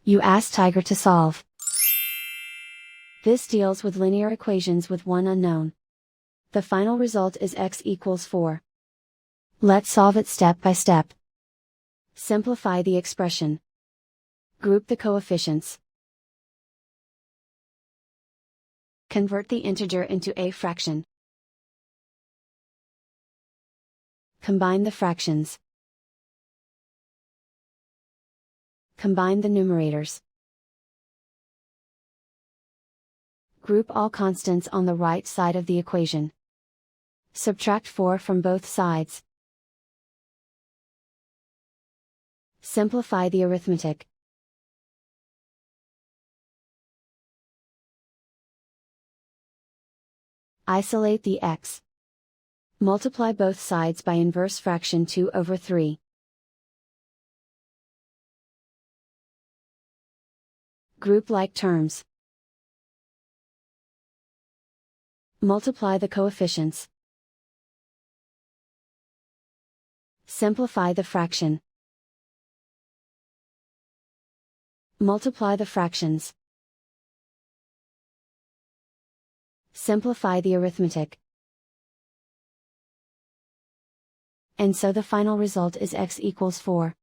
You ask Tiger to solve. This deals with linear equations with one unknown. The final result is x equals 4. Let's solve it step by step. Simplify the expression. Group the coefficients. Convert the integer into a fraction. Combine the fractions. Combine the numerators. Group all constants on the right side of the equation. Subtract 4 from both sides. Simplify the arithmetic. Isolate the x. Multiply both sides by inverse fraction 2/3. Group like terms. Multiply the coefficients. Simplify the fraction. Multiply the fractions. Simplify the arithmetic. And so the final result is x equals 4.